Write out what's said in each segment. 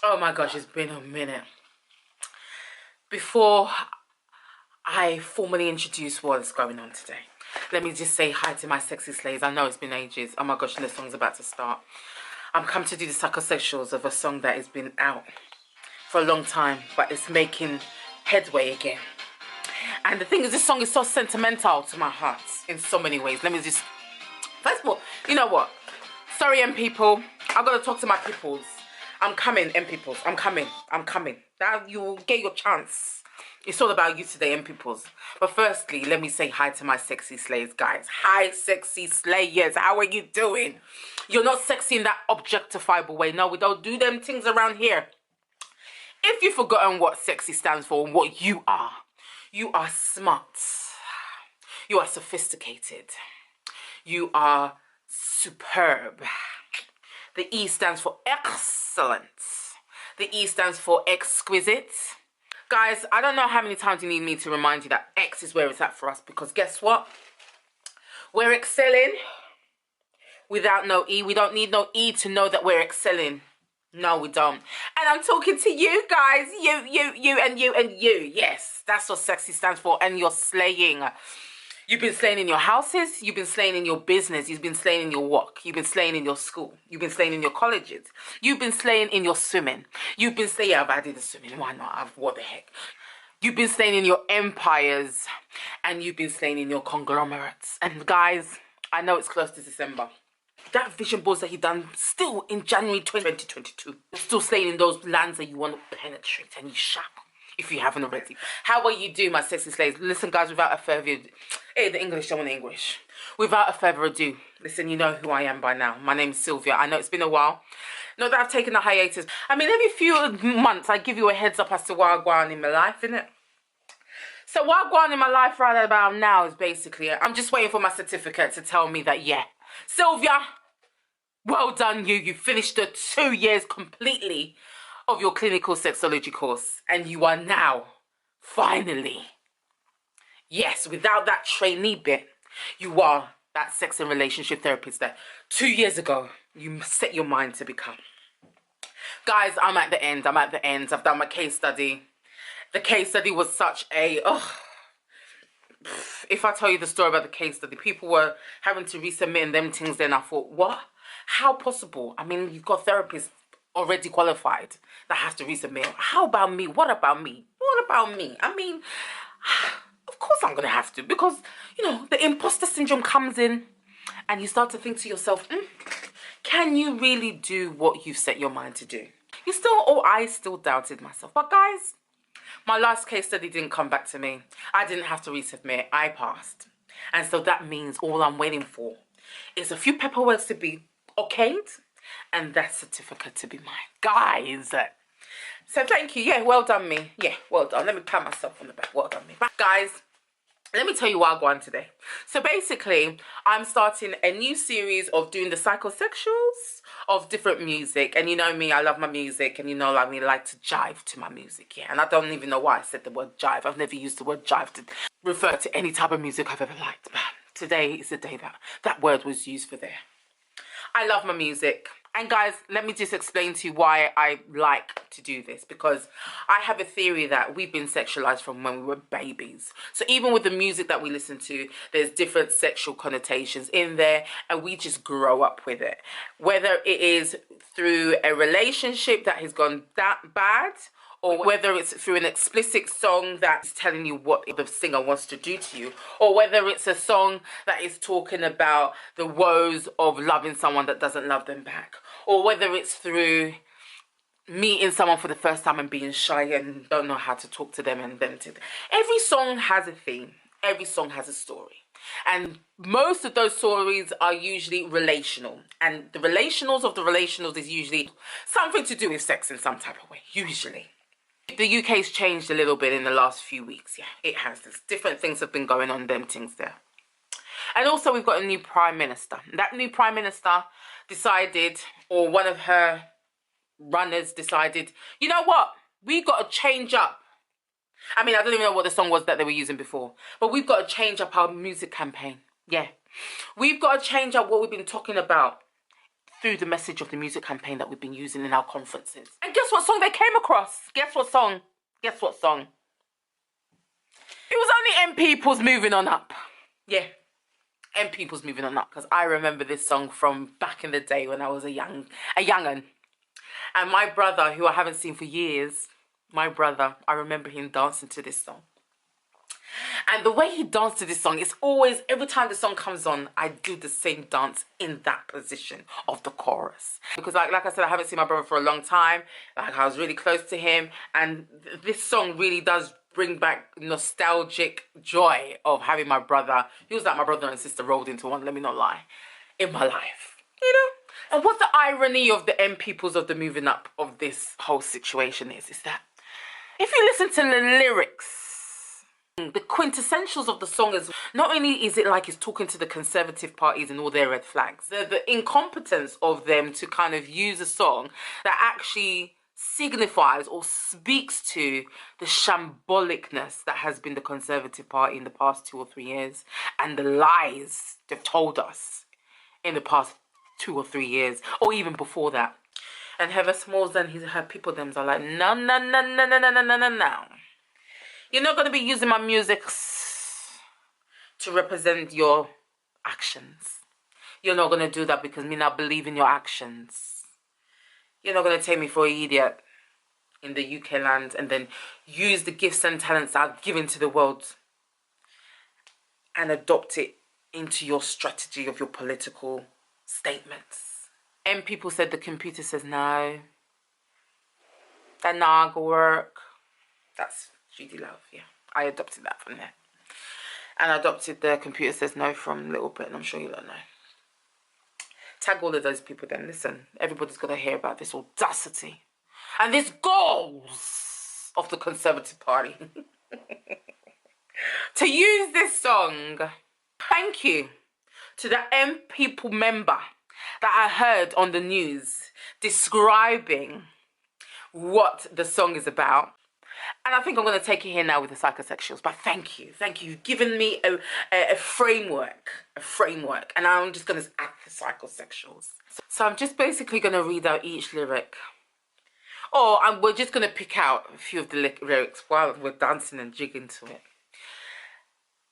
Oh my gosh, it's been a minute. Before I formally introduce what's going on today, let me just say hi to my sexy slaves. I know it's been ages. Oh my gosh, and the song's about to start. I'm come to do the psychosexuals of a song that has been out for a long time, but it's making headway again. And the thing is, this song is so sentimental to my heart in so many ways. Let me just, first of all, you know what? Sorry, M people. I'm going to talk to my peoples. I'm coming, M peoples. I'm coming. Now you'll get your chance. It's all about you today, M peoples. But firstly, let me say hi to my sexy slaves, guys. Hi, sexy slayers. How are you doing? You're not sexy in that objectifiable way. No, we don't do them things around here. If you've forgotten what sexy stands for and what you are smart. You are sophisticated. You are superb. The E stands for excellent. The E stands for exquisite. Guys, I don't know how many times you need me to remind you that X is where it's at for us, because guess what? We're excelling without no E. We don't need no E to know that we're excelling. No, we don't. And I'm talking to you guys. You, and you. Yes, that's what sexy stands for. And you're slaying. You've been slaying in your houses. You've been slaying in your business. You've been slaying in your work. You've been slaying in your school. You've been slaying in your colleges. You've been slaying in your swimming. You've been slaying, yeah, I did the swimming. Why not? What the heck? You've been slaying in your empires. And you've been slaying in your conglomerates. And guys, I know it's close to December. That vision boards that he done still in January 2022. You're still slaying in those lands that you want to penetrate, and you shall, if you haven't already. How will you do, my sexy slaves? Listen, guys, without a further ado, hey, the English, I want English. Without a further ado, listen, you know who I am by now. My name is Sylvia. I know it's been a while. Not that I've taken a hiatus. I mean, every few months, I give you a heads up as to what I'm going in my life, innit? So what I'm going in my life right about now is basically, I'm just waiting for my certificate to tell me that, yeah, Sylvia, well done you. You finished the 2 years completely of your clinical sexology course. And you are now, finally, yes, without that trainee bit, you are that sex and relationship therapist that 2 years ago you set your mind to become. Guys, I'm at the end. I've done my case study. The case study was such a, if I tell you the story about the case study, people were having to resubmit and them things, then I thought, what? How possible? I mean, you've got therapists already qualified that has to resubmit. How about me? What about me? What about me? I mean, of course I'm going to have to, because, you know, the imposter syndrome comes in and you start to think to yourself, can you really do what you've set your mind to do? I still doubted myself. But guys, my last case study didn't come back to me. I didn't have to resubmit. I passed. And so that means all I'm waiting for is a few paperwork to be okayed and that certificate to be mine. Guys. So thank you. Yeah, well done me. Yeah, well done. Let me pat myself on the back. Well done me. But guys, let me tell you what I'm going today. So basically, I'm starting a new series of doing the psychosexuals of different music. And you know me, I love my music. And you know, I mean, I like to jive to my music. Yeah, and I don't even know why I said the word jive. I've never used the word jive to refer to any type of music I've ever liked. But today is the day that word was used for there. I love my music. And guys, let me just explain to you why I like to do this. Because I have a theory that we've been sexualized from when we were babies. So even with the music that we listen to, there's different sexual connotations in there. And we just grow up with it. Whether it is through a relationship that has gone that bad, or whether it's through an explicit song that's telling you what the singer wants to do to you, or whether it's a song that is talking about the woes of loving someone that doesn't love them back, or whether it's through meeting someone for the first time and being shy and don't know how to talk to them and them to them. Every song has a theme. Every song has a story. And most of those stories are usually relational. And the relationals of the relationals is usually something to do with sex in some type of way, usually. The UK's changed a little bit in the last few weeks. Yeah, it has. There's different things have been going on, them things there. And also we've got a new Prime Minister. That new Prime Minister decided, or one of her runners decided, you know what? We got to change up. I mean, I don't even know what the song was that they were using before. But we've got to change up our music campaign. Yeah. We've got to change up what we've been talking about through the message of the music campaign that we've been using in our conferences. And guess what song they came across? Guess what song? Guess what song? It was only M People's Moving On Up. Yeah, M People's Moving On Up, because I remember this song from back in the day when I was a young'un. And my brother, who I haven't seen for years, my brother, I remember him dancing to this song. And the way he danced to this song, it's always, every time the song comes on, I do the same dance in that position of the chorus. Because like I said, I haven't seen my brother for a long time. Like, I was really close to him. And this song really does bring back nostalgic joy of having my brother. He was like my brother and sister rolled into one, let me not lie, in my life. You know? And what the irony of the M Peoples of the Moving Up of this whole situation is that if you listen to the lyrics, the quintessentials of the song is not only is it like it's talking to the Conservative parties and all their red flags, the incompetence of them to kind of use a song that actually signifies or speaks to the shambolicness that has been the Conservative Party in the past 2 or 3 years and the lies they've told us in the past 2 or 3 years, or even before that. And Heather Smalls and her people them are like, no, no, no, no, no, no, no, no, no. You're not going to be using my music to represent your actions. You're not going to do that because me not believe in your actions. You're not going to take me for an idiot in the UK land and then use the gifts and talents I've given to the world and adopt it into your strategy of your political statements. And people said the computer says no. That not gonna work. That's GD Love, yeah. I adopted that from there. And I adopted the computer says no from Little Britain. I'm sure you don't know. Tag all of those people then. Listen, everybody's got to hear about this audacity and this goals of the Conservative Party to use this song. Thank you to the M People member that I heard on the news describing what the song is about. And I think I'm going to take it here now with the psychosexuals. But thank you. Thank you. You've given me a framework. And I'm just going to act the psychosexuals. So I'm just basically going to read out each lyric. Or we're just going to pick out a few of the lyrics while we're dancing and jigging to it.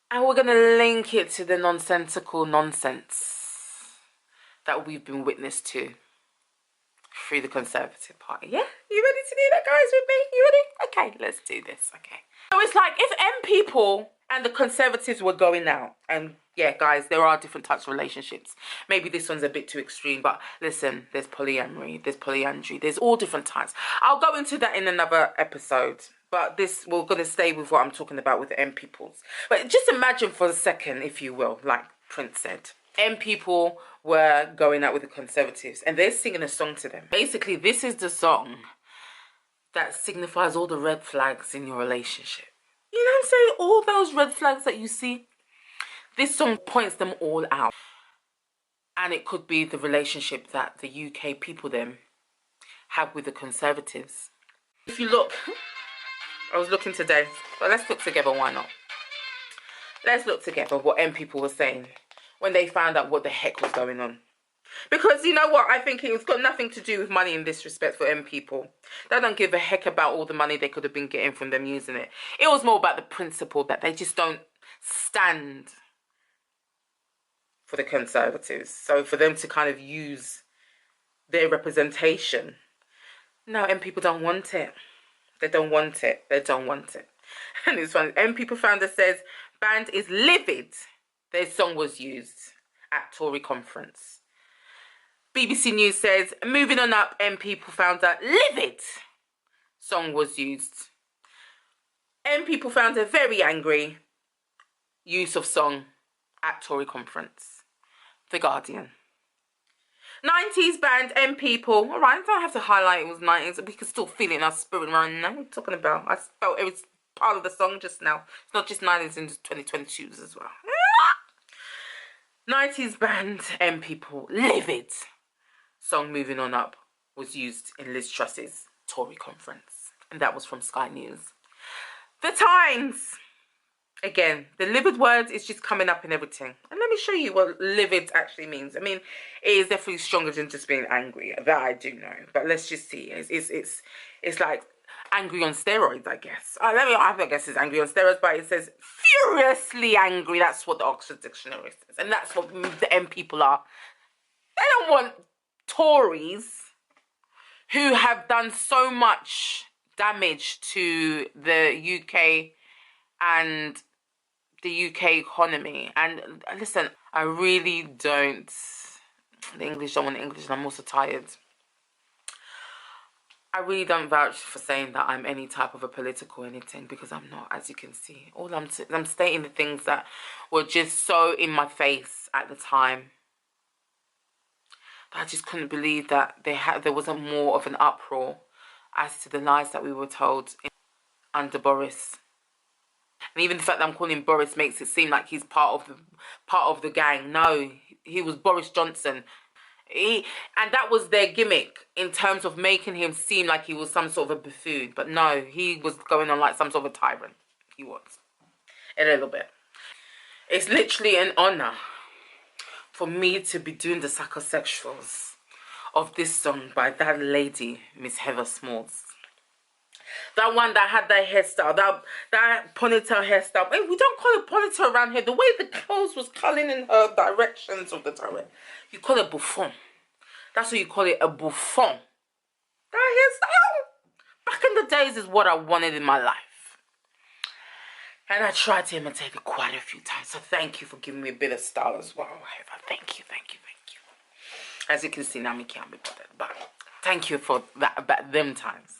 And we're going to link it to the nonsensical nonsense that we've been witness to through the Conservative Party. Yeah? You ready to do that, guys, with me? You ready? Okay, let's do this. Okay. So it's like if M People and the Conservatives were going out, and yeah, guys, there are different types of relationships. Maybe this one's a bit too extreme, but listen, there's polyamory, there's polyandry, there's all different types. I'll go into that in another episode, but we're going to stay with what I'm talking about with the M Peoples. But just imagine for a second, if you will, like Prince said, M People were going out with the Conservatives and they're singing a song to them. Basically, this is the song that signifies all the red flags in your relationship. You know what I'm saying? All those red flags that you see, this song points them all out. And it could be the relationship that the UK people then have with the Conservatives. If you look, I was looking today, but let's look together, why not? Let's look together what M People were saying when they found out what the heck was going on. Because you know what, I think it's got nothing to do with money in this respect for M People. They don't give a heck about all the money they could have been getting from them using it. It was more about the principle that they just don't stand for the Conservatives. So for them to kind of use their representation, no, M People don't want it. They don't want it. They don't want it. And this one, M People founder says, band is livid. Their song was used at Tory conference. BBC News says, moving on up, M People founder livid. Song was used. M People founder very angry. Use of song at Tory conference. The Guardian. 90s band M People. All right, I don't have to highlight it was 90s. We can still feel it in our spirit right now. What are you talking about? I felt it was part of the song just now. It's not just 90s in 2022s as well. 90s band M People, livid. Song Moving On Up was used in Liz Truss's Tory conference. And that was from Sky News. The Times. Again, the livid word is just coming up in everything. And let me show you what livid actually means. I mean, it is definitely stronger than just being angry. That I do know. But let's just see. It's like angry on steroids, I guess. I guess it's angry on steroids, but it says furiously angry. That's what the Oxford Dictionary says. And that's what the M people are. They don't want Tories who have done so much damage to the UK and the UK economy. And listen, I really don't, the English don't want English, and I'm also tired. I really don't vouch for saying that I'm any type of a political anything, because I'm not, as you can see. All I'm stating the things that were just so in my face at the time that I just couldn't believe that there wasn't more of an uproar as to the lies that we were told under Boris. And even the fact that I'm calling him Boris makes it seem like he's part of the gang. No, he was Boris Johnson. And that was their gimmick in terms of making him seem like he was some sort of a buffoon. But no, he was going on like some sort of a tyrant. He was. A little bit. It's literally an honor for me to be doing the psychosexuals of this song by that lady, Miss Heather Smalls. That one that had that hairstyle, that ponytail hairstyle. Hey, we don't call it ponytail around here. The way the clothes was curling in her directions of the turret, you call it bouffon. That's what you call it, a bouffon. That hairstyle, back in the days, is what I wanted in my life. And I tried to imitate it quite a few times. So thank you for giving me a bit of style as well, Heather. Thank you, thank you, thank you. As you can see, now me can't be bothered. But thank you for that, them times.